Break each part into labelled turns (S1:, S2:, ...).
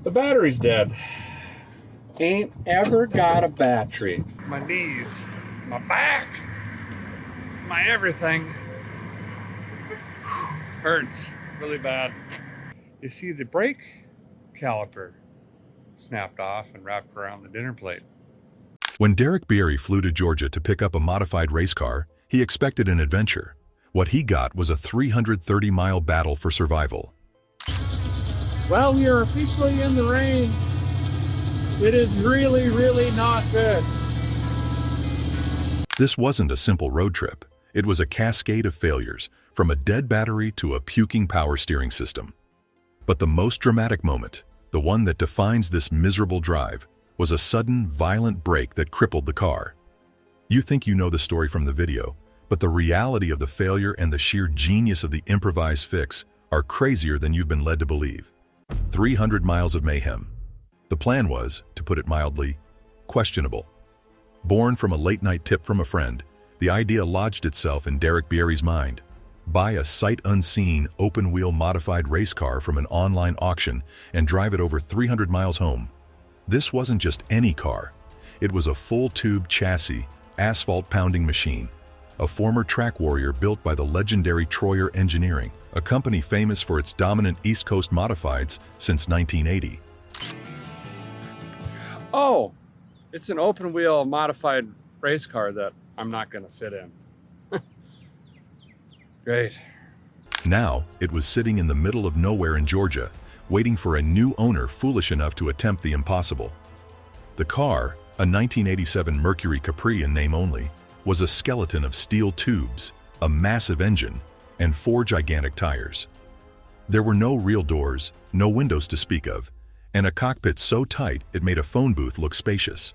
S1: The battery's dead. Ain't ever got a battery. My knees, my back, my everything hurts really bad. You see, the brake caliper snapped off and wrapped around the dinner plate.
S2: When Derek Bieri flew to Georgia to pick up a modified race car, he expected an adventure. What he got was a 330-mile battle for survival.
S1: Well, we are officially in the rain. It is really, really not good.
S2: This wasn't a simple road trip. It was a cascade of failures, from a dead battery to a puking power steering system. But the most dramatic moment, the one that defines this miserable drive, was a sudden, violent break that crippled the car. You think you know the story from the video, but the reality of the failure and the sheer genius of the improvised fix are crazier than you've been led to believe. 300 miles of mayhem. The plan was, to put it mildly, questionable. Born from a late-night tip from a friend, the idea lodged itself in Derek Bieri's mind. Buy a sight-unseen, open-wheel modified race car from an online auction and drive it over 300 miles home. This wasn't just any car. It was a full-tube chassis, asphalt-pounding machine, a former track warrior built by the legendary Troyer Engineering, a company famous for its dominant East Coast modifieds since 1980.
S1: Oh, it's an open-wheel modified race car that I'm not going to fit in. Great.
S2: Now, it was sitting in the middle of nowhere in Georgia, waiting for a new owner foolish enough to attempt the impossible. The car, a 1987 Mercury Capri in name only, was a skeleton of steel tubes, a massive engine, and 4 gigantic tires. There were no real doors, no windows to speak of, and a cockpit so tight it made a phone booth look spacious.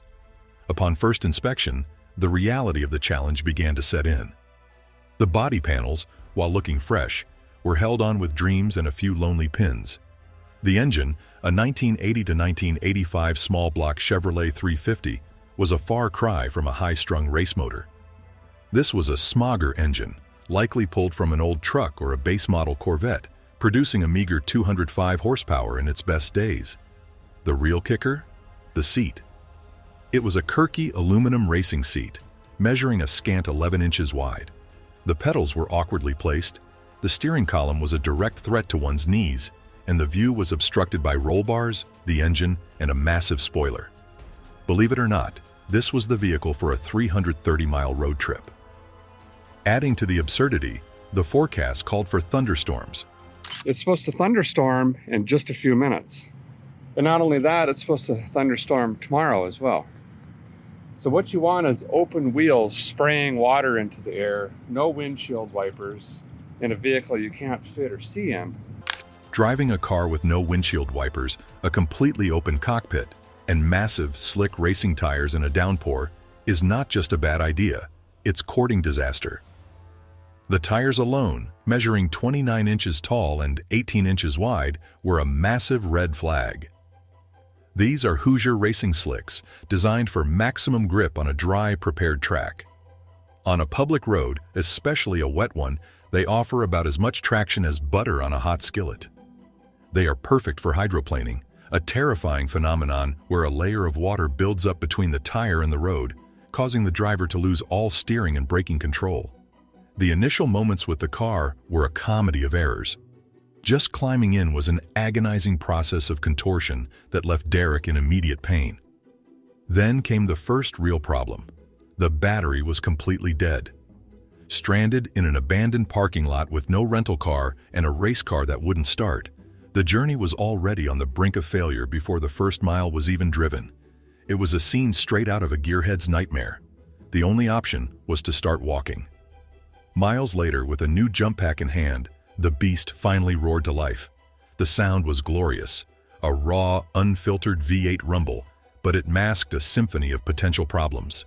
S2: Upon first inspection, the reality of the challenge began to set in. The body panels, while looking fresh, were held on with dreams and a few lonely pins. The engine, a 1980 to 1985 small block Chevrolet 350, was a far cry from a high-strung race motor. This was a smogger engine, likely pulled from an old truck or a base model Corvette, producing a meager 205 horsepower in its best days. The real kicker? The seat. It was a Kirky aluminum racing seat, measuring a scant 11 inches wide. The pedals were awkwardly placed, the steering column was a direct threat to one's knees, and the view was obstructed by roll bars, the engine, and a massive spoiler. Believe it or not, this was the vehicle for a 330-mile road trip. Adding to the absurdity, the forecast called for thunderstorms.
S1: It's supposed to thunderstorm in just a few minutes. But not only that, it's supposed to thunderstorm tomorrow as well. So what you want is open wheels spraying water into the air, no windshield wipers, in a vehicle you can't fit or see in.
S2: Driving a car with no windshield wipers, a completely open cockpit, and massive, slick racing tires in a downpour is not just a bad idea, it's courting disaster. The tires alone, measuring 29 inches tall and 18 inches wide, were a massive red flag. These are Hoosier racing slicks, designed for maximum grip on a dry, prepared track. On a public road, especially a wet one, they offer about as much traction as butter on a hot skillet. They are perfect for hydroplaning, a terrifying phenomenon where a layer of water builds up between the tire and the road, causing the driver to lose all steering and braking control. The initial moments with the car were a comedy of errors. Just climbing in was an agonizing process of contortion that left Derek in immediate pain. Then came the first real problem. The battery was completely dead. Stranded in an abandoned parking lot with no rental car and a race car that wouldn't start, the journey was already on the brink of failure before the first mile was even driven. It was a scene straight out of a gearhead's nightmare. The only option was to start walking. Miles later, with a new jump pack in hand, the beast finally roared to life. The sound was glorious, a raw, unfiltered V8 rumble, but it masked a symphony of potential problems.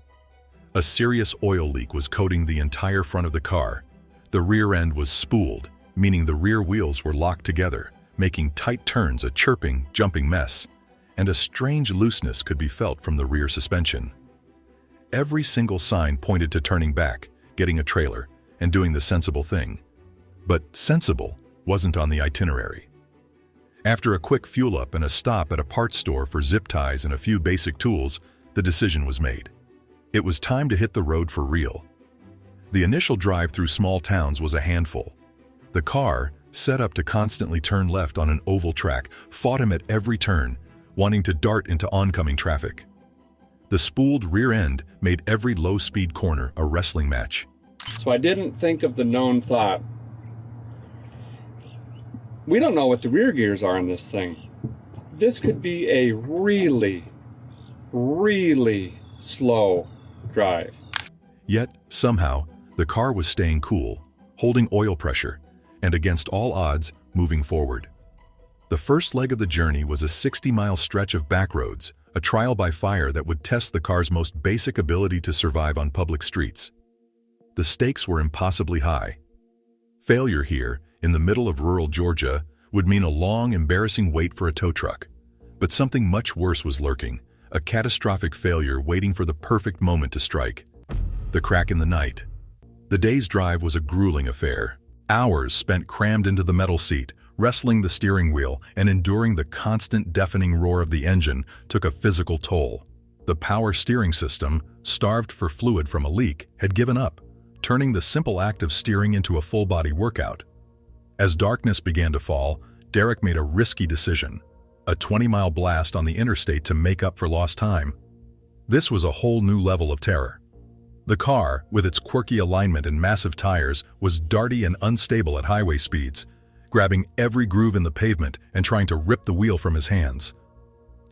S2: A serious oil leak was coating the entire front of the car. The rear end was spooled, meaning the rear wheels were locked together, making tight turns a chirping, jumping mess, and a strange looseness could be felt from the rear suspension. Every single sign pointed to turning back, getting a trailer, and doing the sensible thing. But sensible wasn't on the itinerary. After a quick fuel-up and a stop at a parts store for zip ties and a few basic tools, the decision was made. It was time to hit the road for real. The initial drive through small towns was a handful. The car, set up to constantly turn left on an oval track, fought him at every turn, wanting to dart into oncoming traffic. The spooled rear end made every low-speed corner a wrestling match.
S1: So I didn't think of the known thought. We don't know what the rear gears are in this thing. This could be a really, really slow drive.
S2: Yet, somehow, the car was staying cool, holding oil pressure, and against all odds, moving forward. The first leg of the journey was a 60-mile stretch of back roads, a trial by fire that would test the car's most basic ability to survive on public streets. The stakes were impossibly high. Failure here, in the middle of rural Georgia, would mean a long, embarrassing wait for a tow truck. But something much worse was lurking, a catastrophic failure waiting for the perfect moment to strike. The crack in the night. The day's drive was a grueling affair. Hours spent crammed into the metal seat, wrestling the steering wheel, and enduring the constant deafening roar of the engine took a physical toll. The power steering system, starved for fluid from a leak, had given up, turning the simple act of steering into a full-body workout. As darkness began to fall, Derek made a risky decision, a 20-mile blast on the interstate to make up for lost time. This was a whole new level of terror. The car, with its quirky alignment and massive tires, was darty and unstable at highway speeds, grabbing every groove in the pavement and trying to rip the wheel from his hands.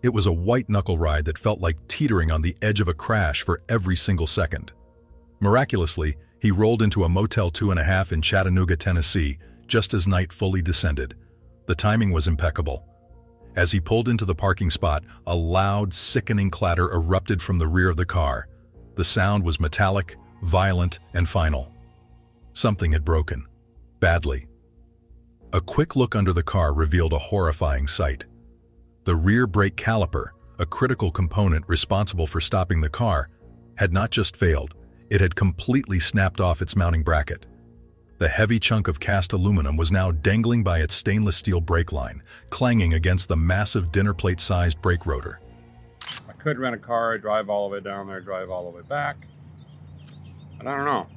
S2: It was a white-knuckle ride that felt like teetering on the edge of a crash for every single second. Miraculously, he rolled into a Motel 2.5 in Chattanooga, Tennessee, just as night fully descended. The timing was impeccable. As he pulled into the parking spot, a loud, sickening clatter erupted from the rear of the car. The sound was metallic, violent, and final. Something had broken. Badly. A quick look under the car revealed a horrifying sight. The rear brake caliper, a critical component responsible for stopping the car, had not just failed, it had completely snapped off its mounting bracket. The heavy chunk of cast aluminum was now dangling by its stainless steel brake line, clanging against the massive dinner plate-sized brake rotor.
S1: I could rent a car, drive all the way down there, drive all the way back. But I don't know.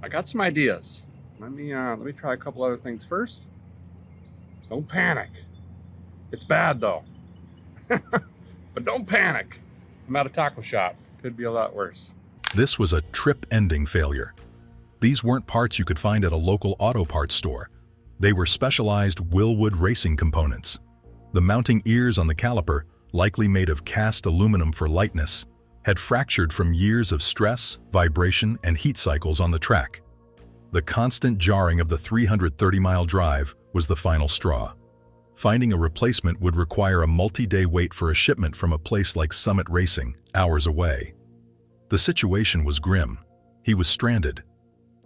S1: I got some ideas. Let me try a couple other things first. Don't panic. It's bad though. But don't panic. I'm at a taco shop. Could be a lot worse.
S2: This was a trip-ending failure. These weren't parts you could find at a local auto parts store. They were specialized Wilwood racing components. The mounting ears on the caliper, likely made of cast aluminum for lightness, had fractured from years of stress, vibration, and heat cycles on the track. The constant jarring of the 330-mile drive was the final straw. Finding a replacement would require a multi-day wait for a shipment from a place like Summit Racing, hours away. The situation was grim. He was stranded.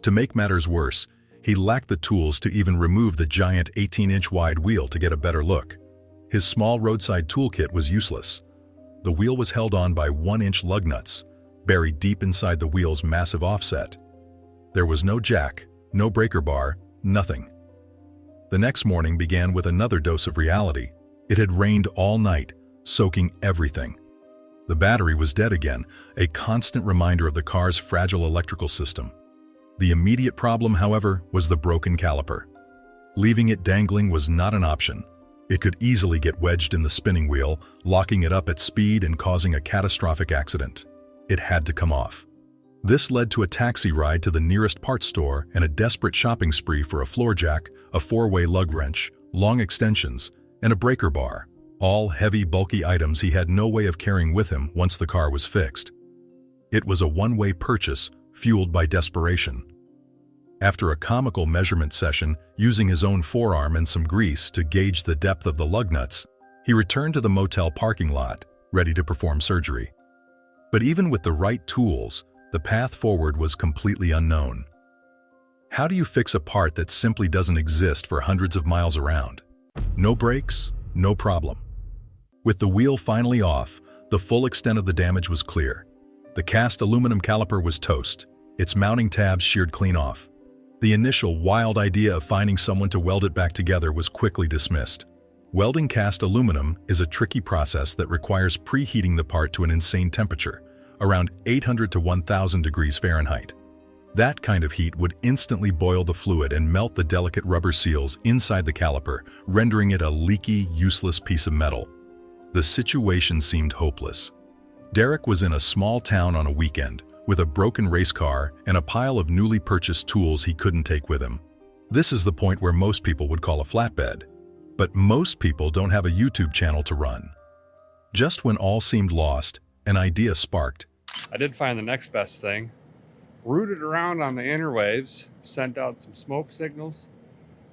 S2: To make matters worse, he lacked the tools to even remove the giant 18-inch wide wheel to get a better look. His small roadside toolkit was useless. The wheel was held on by 1-inch lug nuts, buried deep inside the wheel's massive offset. There was no jack, no breaker bar, nothing. The next morning began with another dose of reality. It had rained all night, soaking everything. The battery was dead again, a constant reminder of the car's fragile electrical system. The immediate problem, however, was the broken caliper. Leaving it dangling was not an option. It could easily get wedged in the spinning wheel, locking it up at speed and causing a catastrophic accident. It had to come off. This led to a taxi ride to the nearest parts store and a desperate shopping spree for a floor jack, a 4-way lug wrench, long extensions, and a breaker bar, all heavy, bulky items he had no way of carrying with him once the car was fixed. It was a one-way purchase, fueled by desperation. After a comical measurement session, using his own forearm and some grease to gauge the depth of the lug nuts, he returned to the motel parking lot, ready to perform surgery. But even with the right tools, the path forward was completely unknown. How do you fix a part that simply doesn't exist for hundreds of miles around? No brakes, no problem. With the wheel finally off, the full extent of the damage was clear. The cast aluminum caliper was toast, its mounting tabs sheared clean off. The initial wild idea of finding someone to weld it back together was quickly dismissed. Welding cast aluminum is a tricky process that requires preheating the part to an insane temperature, around 800 to 1000 degrees Fahrenheit. That kind of heat would instantly boil the fluid and melt the delicate rubber seals inside the caliper, rendering it a leaky, useless piece of metal. The situation seemed hopeless. Derek was in a small town on a weekend, with a broken race car and a pile of newly purchased tools he couldn't take with him. This is the point where most people would call a flatbed. But most people don't have a YouTube channel to run. Just when all seemed lost, an idea sparked.
S1: I did find the next best thing. Routed around on the interwaves, sent out some smoke signals,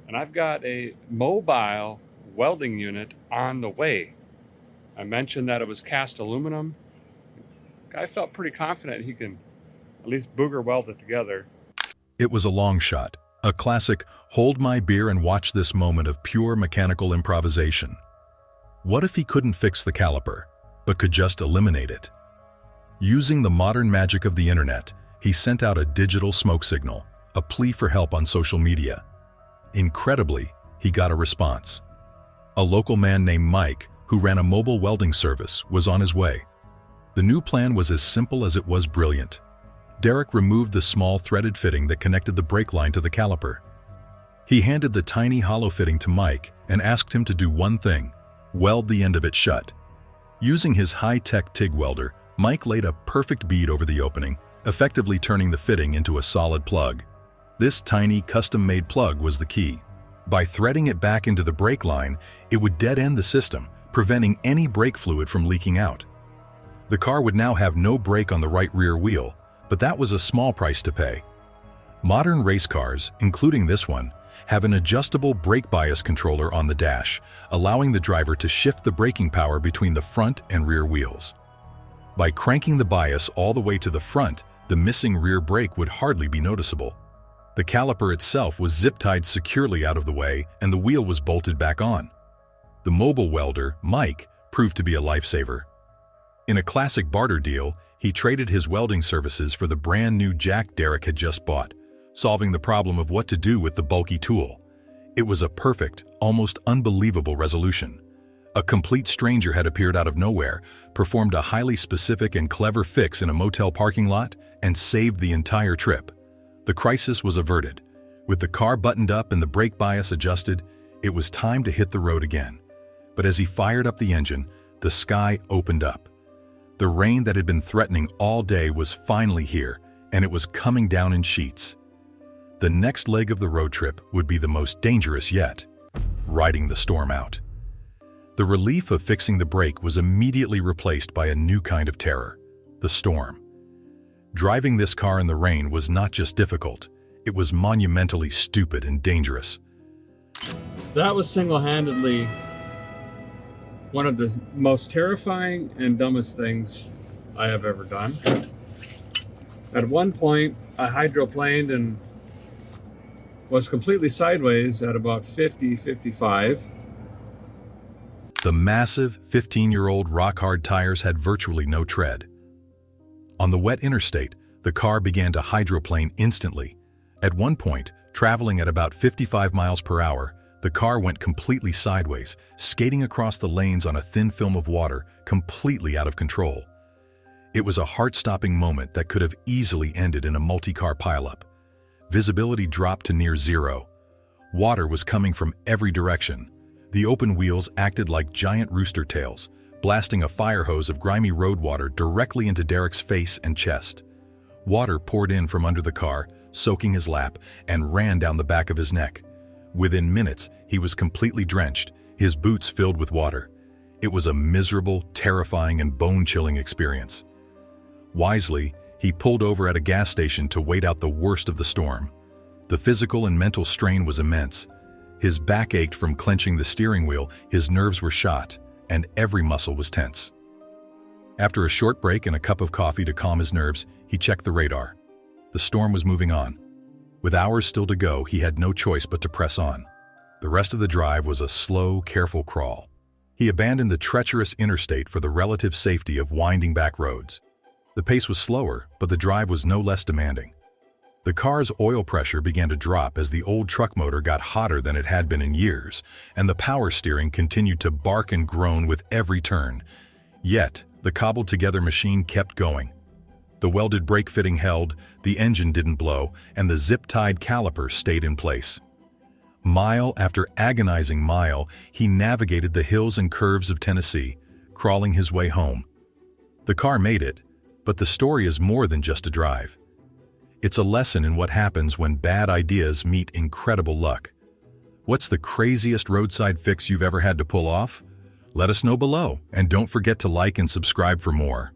S1: and I've got a mobile welding unit on the way. I mentioned that it was cast aluminum. I felt pretty confident he can at least booger weld it together.
S2: It was a long shot, a classic hold my beer and watch this moment of pure mechanical improvisation. What if he couldn't fix the caliper, but could just eliminate it? Using the modern magic of the internet, he sent out a digital smoke signal, a plea for help on social media. Incredibly, he got a response. A local man named Mike, who ran a mobile welding service, was on his way. The new plan was as simple as it was brilliant. Derek removed the small threaded fitting that connected the brake line to the caliper. He handed the tiny hollow fitting to Mike and asked him to do one thing: weld the end of it shut. Using his high-tech TIG welder, Mike laid a perfect bead over the opening, effectively turning the fitting into a solid plug. This tiny, custom-made plug was the key. By threading it back into the brake line, it would dead-end the system, preventing any brake fluid from leaking out. The car would now have no brake on the right rear wheel, but that was a small price to pay. Modern race cars, including this one, have an adjustable brake bias controller on the dash, allowing the driver to shift the braking power between the front and rear wheels. By cranking the bias all the way to the front, the missing rear brake would hardly be noticeable. The caliper itself was zip-tied securely out of the way, and the wheel was bolted back on. The mobile welder, Mike, proved to be a lifesaver. In a classic barter deal, he traded his welding services for the brand new jack Derek had just bought, solving the problem of what to do with the bulky tool. It was a perfect, almost unbelievable resolution. A complete stranger had appeared out of nowhere, performed a highly specific and clever fix in a motel parking lot, and saved the entire trip. The crisis was averted. With the car buttoned up and the brake bias adjusted, it was time to hit the road again. But as he fired up the engine, the sky opened up. The rain that had been threatening all day was finally here, and it was coming down in sheets. The next leg of the road trip would be the most dangerous yet: riding the storm out. The relief of fixing the brake was immediately replaced by a new kind of terror: the storm. Driving this car in the rain was not just difficult, it was monumentally stupid and dangerous.
S1: That was single-handedly one of the most terrifying and dumbest things I have ever done. At one point, I hydroplaned and was completely sideways at about 50, 55.
S2: The massive 15-year-old rock-hard tires had virtually no tread. On the wet interstate, the car began to hydroplane instantly. At one point, traveling at about 55 miles per hour, the car went completely sideways, skating across the lanes on a thin film of water, completely out of control. It was a heart-stopping moment that could have easily ended in a multi-car pileup. Visibility dropped to near zero. Water was coming from every direction. The open wheels acted like giant rooster tails, blasting a fire hose of grimy road water directly into Derek's face and chest. Water poured in from under the car, soaking his lap, and ran down the back of his neck. Within minutes, he was completely drenched, his boots filled with water. It was a miserable, terrifying, and bone-chilling experience. Wisely, he pulled over at a gas station to wait out the worst of the storm. The physical and mental strain was immense. His back ached from clenching the steering wheel, his nerves were shot, and every muscle was tense. After a short break and a cup of coffee to calm his nerves, he checked the radar. The storm was moving on. With hours still to go, he had no choice but to press on. The rest of the drive was a slow, careful crawl. He abandoned the treacherous interstate for the relative safety of winding back roads. The pace was slower, but the drive was no less demanding. The car's oil pressure began to drop as the old truck motor got hotter than it had been in years, and the power steering continued to bark and groan with every turn. Yet, the cobbled-together machine kept going. The welded brake fitting held, the engine didn't blow, and the zip-tied caliper stayed in place. Mile after agonizing mile, he navigated the hills and curves of Tennessee, crawling his way home. The car made it, but the story is more than just a drive. It's a lesson in what happens when bad ideas meet incredible luck. What's the craziest roadside fix you've ever had to pull off? Let us know below, and don't forget to like and subscribe for more.